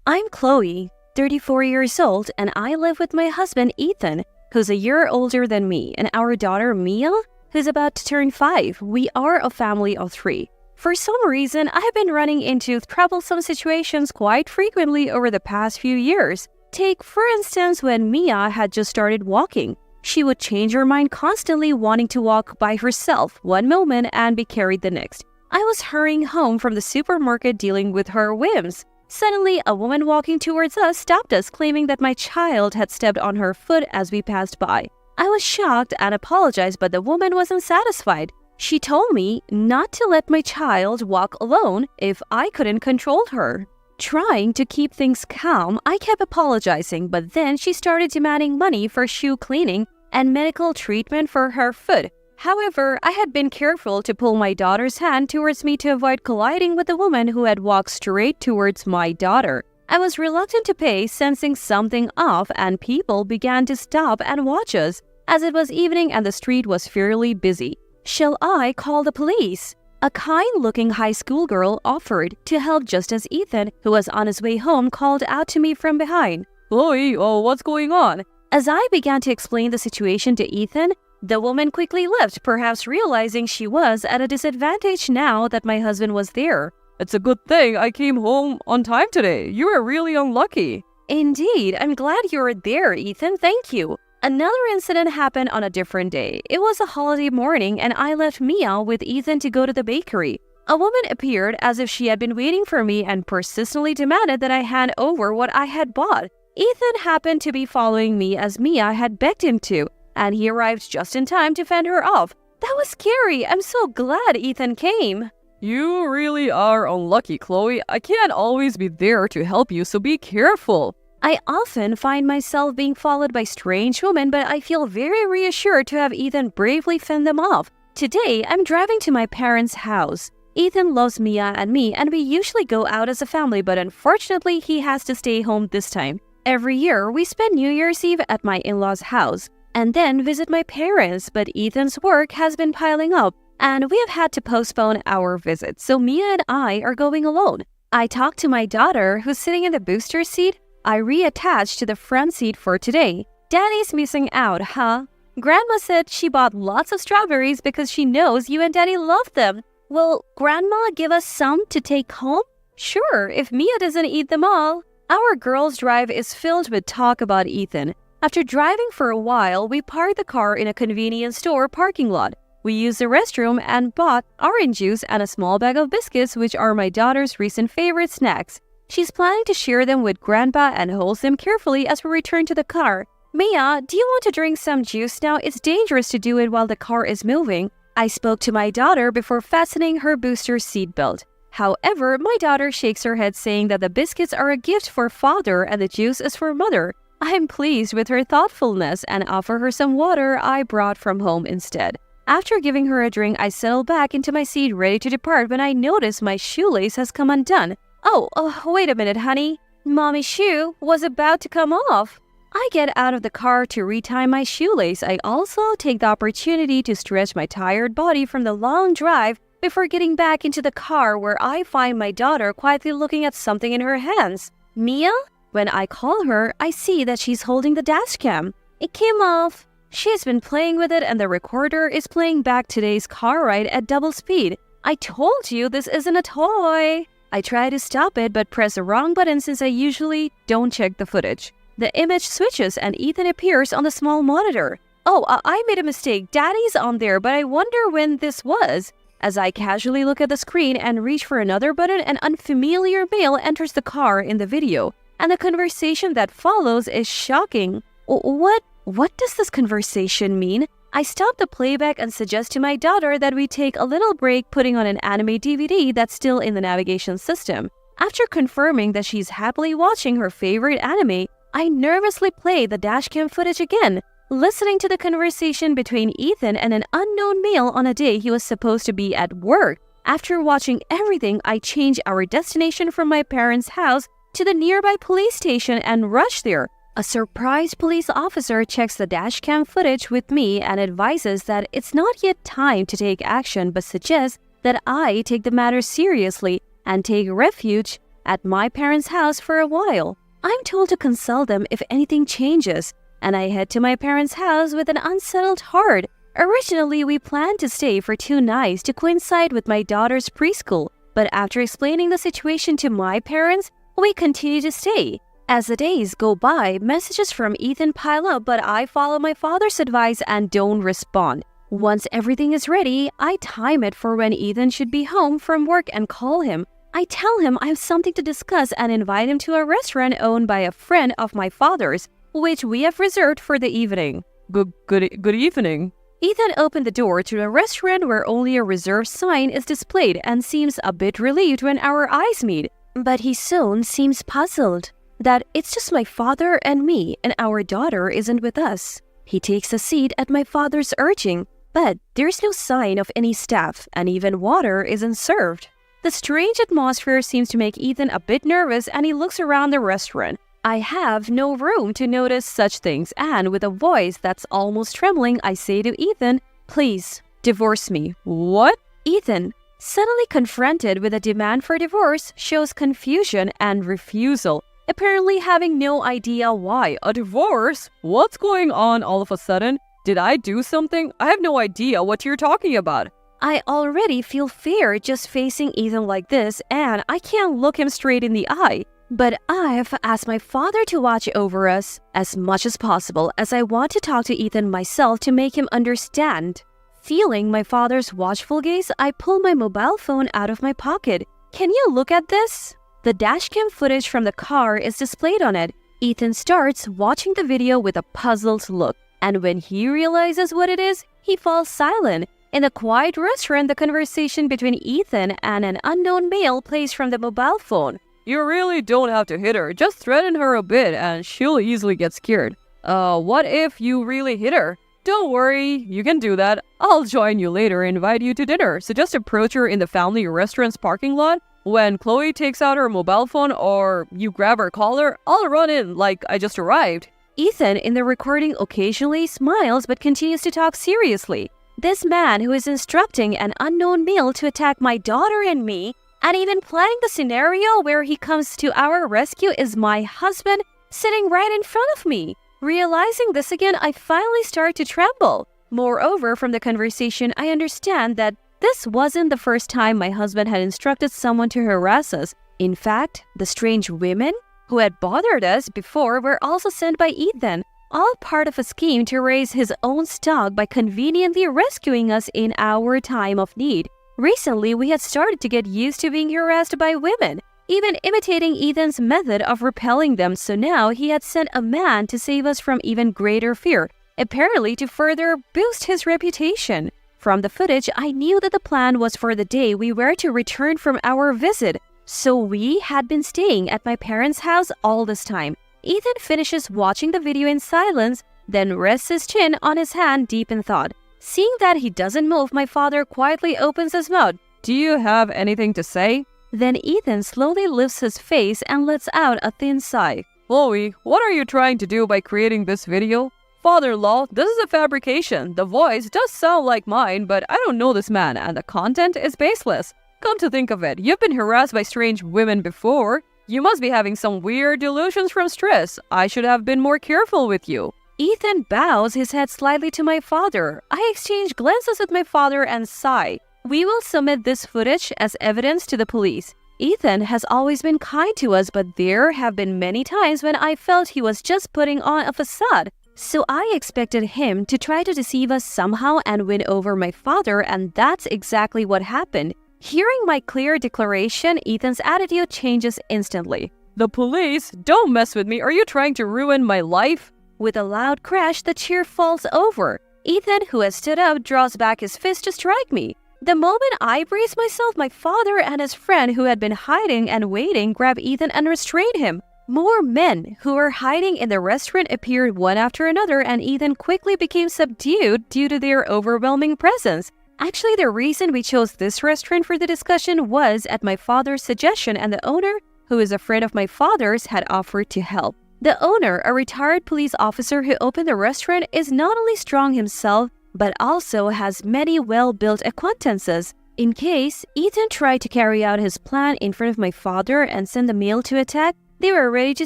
I'm Chloe, 34 years old, and I live with my husband Ethan, who's a year older than me, and our daughter Mia, who's about to turn 5. We are a family of 3. For some reason, I have been running into troublesome situations quite frequently over the past few years. Take, for instance, when Mia had just started walking. She would change her mind constantly, wanting to walk by herself one moment and be carried the next. I was hurrying home from the supermarket dealing with her whims. Suddenly, a woman walking towards us stopped us, claiming that my child had stepped on her foot as we passed by. I was shocked and apologized, but the woman wasn't satisfied. She told me not to let my child walk alone if I couldn't control her. Trying to keep things calm, I kept apologizing, but then she started demanding money for shoe cleaning and medical treatment for her foot. However, I had been careful to pull my daughter's hand towards me to avoid colliding with the woman who had walked straight towards my daughter. I was reluctant to pay, sensing something off, and people began to stop and watch us, as it was evening and the street was fairly busy. Shall I call the police? A kind-looking high school girl offered to help just as Ethan, who was on his way home, called out to me from behind. "Chloe, what's going on?" As I began to explain the situation to Ethan, the woman quickly left, perhaps realizing she was at a disadvantage now that my husband was there. "It's a good thing I came home on time today. You were really unlucky." "Indeed, I'm glad you were there, Ethan. Thank you." Another incident happened on a different day. It was a holiday morning and I left Mia with Ethan to go to the bakery. A woman appeared as if she had been waiting for me and persistently demanded that I hand over what I had bought. Ethan happened to be following me as Mia had begged him to, and he arrived just in time to fend her off. That was scary. I'm so glad Ethan came. "You really are unlucky, Chloe. I can't always be there to help you, so be careful." I often find myself being followed by strange women, but I feel very reassured to have Ethan bravely fend them off. Today, I'm driving to my parents' house. Ethan loves Mia and me, and we usually go out as a family, but unfortunately, he has to stay home this time. Every year, we spend New Year's Eve at my in-laws' house and then visit my parents, but Ethan's work has been piling up, and we have had to postpone our visit, so Mia and I are going alone. I talked to my daughter, who's sitting in the booster seat. I reattached to the front seat for today. Daddy's missing out, huh? Grandma said she bought lots of strawberries because she knows you and Daddy love them. Will Grandma give us some to take home? Sure, if Mia doesn't eat them all. Our girls' drive is filled with talk about Ethan. After driving for a while, we parked the car in a convenience store parking lot. We used the restroom and bought orange juice and a small bag of biscuits, which are my daughter's recent favorite snacks. She's planning to share them with Grandpa and holds them carefully as we return to the car. "Mia, do you want to drink some juice now? It's dangerous to do it while the car is moving." I spoke to my daughter before fastening her booster seatbelt. However, my daughter shakes her head, saying that the biscuits are a gift for father and the juice is for mother. I'm pleased with her thoughtfulness and offer her some water I brought from home instead. After giving her a drink, I settle back into my seat ready to depart when I notice my shoelace has come undone. Oh, wait a minute, honey. Mommy's shoe was about to come off. I get out of the car to retie my shoelace. I also take the opportunity to stretch my tired body from the long drive before getting back into the car, where I find my daughter quietly looking at something in her hands. "Mia?" When I call her, I see that she's holding the Dashcam. It came off. She's been playing with it and the recorder is playing back today's car ride at double speed. "I told you this isn't a toy." I try to stop it but press the wrong button since I usually don't check the footage. The image switches and Ethan appears on the small monitor. "Oh, I made a mistake. Daddy's on there, but I wonder when this was." As I casually look at the screen and reach for another button, an unfamiliar male enters the car in the video, and the conversation that follows is shocking. What does this conversation mean? I stop the playback and suggest to my daughter that we take a little break, putting on an anime DVD that's still in the navigation system. After confirming that she's happily watching her favorite anime, I nervously play the dashcam footage again, listening to the conversation between Ethan and an unknown male on a day he was supposed to be at work. After watching everything, I change our destination from my parents' house to the nearby police station and rush there. A surprised police officer checks the dashcam footage with me and advises that it's not yet time to take action, but suggests that I take the matter seriously and take refuge at my parents' house for a while. I'm told to consult them if anything changes, and I head to my parents' house with an unsettled heart. Originally, we planned to stay for 2 nights to coincide with my daughter's preschool, but after explaining the situation to my parents, we continue to stay. As the days go by, messages from Ethan pile up, but I follow my father's advice and don't respond. Once everything is ready, I time it for when Ethan should be home from work and call him. I tell him I have something to discuss and invite him to a restaurant owned by a friend of my father's, which we have reserved for the evening. Good evening. Ethan opened the door to a restaurant where only a reserved sign is displayed and seems a bit relieved when our eyes meet. But he soon seems puzzled that it's just my father and me and our daughter isn't with us. He takes a seat at my father's urging, but there's no sign of any staff and even water isn't served. The strange atmosphere seems to make Ethan a bit nervous and he looks around the restaurant. I have no room to notice such things, and with a voice that's almost trembling, I say to Ethan, "Please, divorce me." What? Ethan, suddenly confronted with a demand for divorce, shows confusion and refusal, apparently having no idea why. A divorce? What's going on all of a sudden? Did I do something? I have no idea what you're talking about. I already feel fear just facing Ethan like this, and I can't look him straight in the eye. But I've asked my father to watch over us as much as possible, as I want to talk to Ethan myself to make him understand. Feeling my father's watchful gaze, I pull my mobile phone out of my pocket. Can you look at this? The dashcam footage from the car is displayed on it. Ethan starts watching the video with a puzzled look, and when he realizes what it is, he falls silent. In the quiet restaurant, the conversation between Ethan and an unknown male plays from the mobile phone. You really don't have to hit her. Just threaten her a bit and she'll easily get scared. What if you really hit her? Don't worry, you can do that. I'll join you later and invite you to dinner. So just approach her in the family restaurant's parking lot. When Chloe takes out her mobile phone or you grab her collar, I'll run in like I just arrived. Ethan, in the recording, occasionally smiles but continues to talk seriously. This man who is instructing an unknown male to attack my daughter and me, and even planning the scenario where he comes to our rescue, is my husband sitting right in front of me. Realizing this again, I finally start to tremble. Moreover, from the conversation, I understand that this wasn't the first time my husband had instructed someone to harass us. In fact, the strange women who had bothered us before were also sent by Ethan, all part of a scheme to raise his own stock by conveniently rescuing us in our time of need. Recently, we had started to get used to being harassed by women, even imitating Ethan's method of repelling them, so now he had sent a man to save us from even greater fear, apparently to further boost his reputation. From the footage, I knew that the plan was for the day we were to return from our visit, so we had been staying at my parents' house all this time. Ethan finishes watching the video in silence, then rests his chin on his hand deep in thought. Seeing that he doesn't move, my father quietly opens his mouth. Do you have anything to say? Then Ethan slowly lifts his face and lets out a thin sigh. Chloe, what are you trying to do by creating this video? Father-in-law, this is a fabrication. The voice does sound like mine, but I don't know this man, and the content is baseless. Come to think of it, you've been harassed by strange women before. You must be having some weird delusions from stress. I should have been more careful with you. Ethan bows his head slightly to my father. I exchange glances with my father and sigh. We will submit this footage as evidence to the police. Ethan has always been kind to us, but there have been many times when I felt he was just putting on a facade. So I expected him to try to deceive us somehow and win over my father, and that's exactly what happened. Hearing my clear declaration, Ethan's attitude changes instantly. The police? Don't mess with me. Are you trying to ruin my life? With a loud crash, the chair falls over. Ethan, who has stood up, draws back his fist to strike me. The moment I brace myself, my father and his friend, who had been hiding and waiting, grab Ethan and restrain him. More men who were hiding in the restaurant appeared one after another, and Ethan quickly became subdued due to their overwhelming presence. Actually, the reason we chose this restaurant for the discussion was at my father's suggestion, and the owner, who is a friend of my father's, had offered to help. The owner, a retired police officer who opened the restaurant, is not only strong himself, but also has many well-built acquaintances. In case Ethan tried to carry out his plan in front of my father and send the male to attack, they were ready to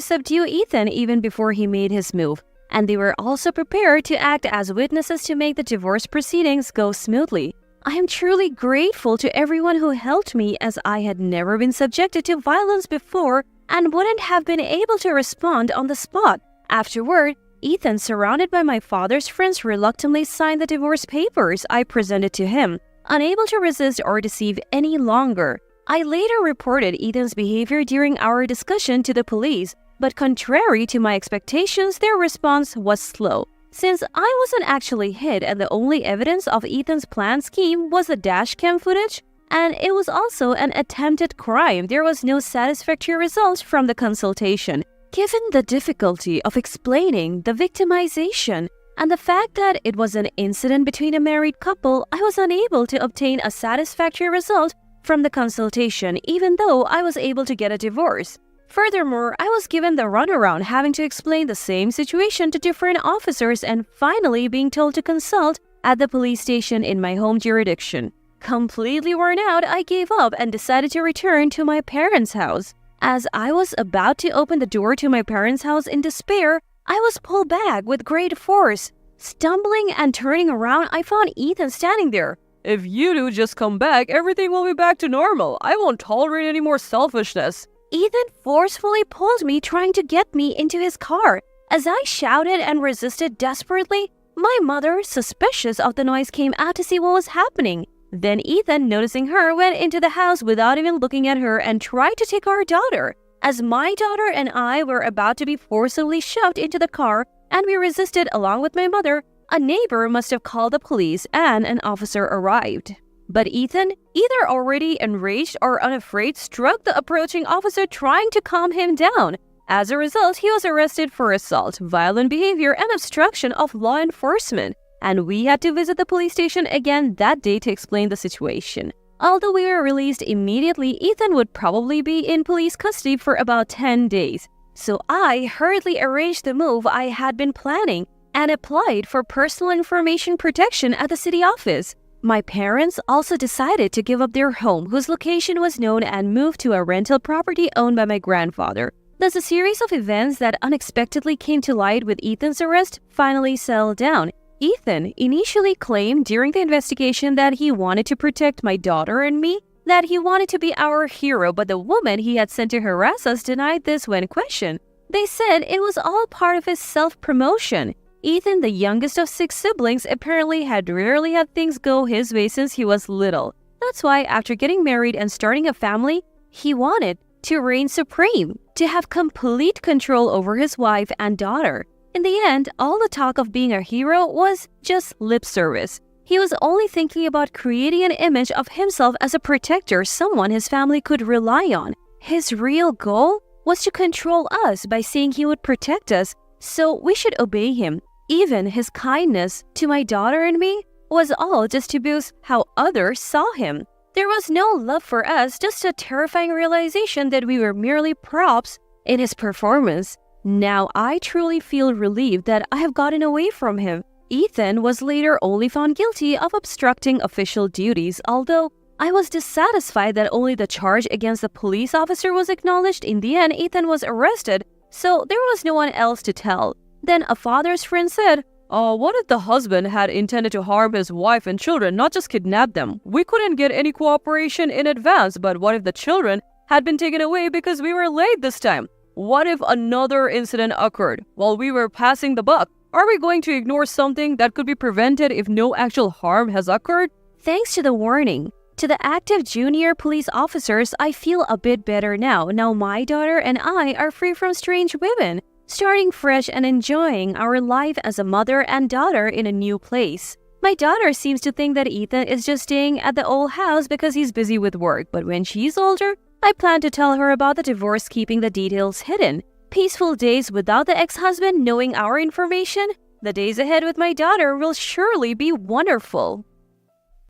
subdue Ethan even before he made his move. And they were also prepared to act as witnesses to make the divorce proceedings go smoothly. I am truly grateful to everyone who helped me, as I had never been subjected to violence before and wouldn't have been able to respond on the spot. Afterward, Ethan, surrounded by my father's friends, reluctantly signed the divorce papers I presented to him, unable to resist or deceive any longer. I later reported Ethan's behavior during our discussion to the police, but contrary to my expectations, their response was slow. Since I wasn't actually hit and the only evidence of Ethan's planned scheme was the dashcam footage, and it was also an attempted crime, there was no satisfactory result from the consultation. Given the difficulty of explaining the victimization and the fact that it was an incident between a married couple, I was unable to obtain a satisfactory result from the consultation, even though I was able to get a divorce. Furthermore, I was given the runaround, having to explain the same situation to different officers and finally being told to consult at the police station in my home jurisdiction. Completely worn out, I gave up and decided to return to my parents' house. As I was about to open the door to my parents' house in despair, I was pulled back with great force. Stumbling and turning around, I found Ethan standing there. If you do just come back, everything will be back to normal. I won't tolerate any more selfishness. Ethan forcefully pulled me, trying to get me into his car. As I shouted and resisted desperately, my mother, suspicious of the noise, came out to see what was happening. Then Ethan, noticing her, went into the house without even looking at her and tried to take our daughter. As my daughter and I were about to be forcibly shoved into the car and we resisted along with my mother, a neighbor must have called the police and an officer arrived. But Ethan, either already enraged or unafraid, struck the approaching officer, trying to calm him down. As a result, he was arrested for assault, violent behavior, and obstruction of law enforcement. And we had to visit the police station again that day to explain the situation. Although we were released immediately, Ethan would probably be in police custody for about 10 days. So I hurriedly arranged the move I had been planning and applied for personal information protection at the city office. My parents also decided to give up their home, whose location was known, and move to a rental property owned by my grandfather. Thus, a series of events that unexpectedly came to light with Ethan's arrest finally settled down. Ethan initially claimed during the investigation that he wanted to protect my daughter and me, that he wanted to be our hero, but the woman he had sent to harass us denied this when questioned. They said it was all part of his self-promotion. Ethan, the youngest of 6 siblings, apparently had rarely had things go his way since he was little. That's why after getting married and starting a family, he wanted to reign supreme, to have complete control over his wife and daughter. In the end, all the talk of being a hero was just lip service. He was only thinking about creating an image of himself as a protector, someone his family could rely on. His real goal was to control us by saying he would protect us, so we should obey him. Even his kindness to my daughter and me was all just to boost how others saw him. There was no love for us, just a terrifying realization that we were merely props in his performance. Now I truly feel relieved that I have gotten away from him. Ethan was later only found guilty of obstructing official duties, although I was dissatisfied that only the charge against the police officer was acknowledged. In the end, Ethan was arrested, so there was no one else to tell. Then a father's friend said, What if the husband had intended to harm his wife and children, not just kidnap them? We couldn't get any cooperation in advance, but what if the children had been taken away because we were late this time? What if another incident occurred while we were passing the buck? Are we going to ignore something that could be prevented if no actual harm has occurred? Thanks to the warning to the active junior police officers, I feel a bit better now. Now my daughter and I are free from strange women, starting fresh and enjoying our life as a mother and daughter in a new place. My daughter seems to think that Ethan is just staying at the old house because he's busy with work, but when she's older, I plan to tell her about the divorce, keeping the details hidden. Peaceful days without the ex-husband knowing our information? The days ahead with my daughter will surely be wonderful.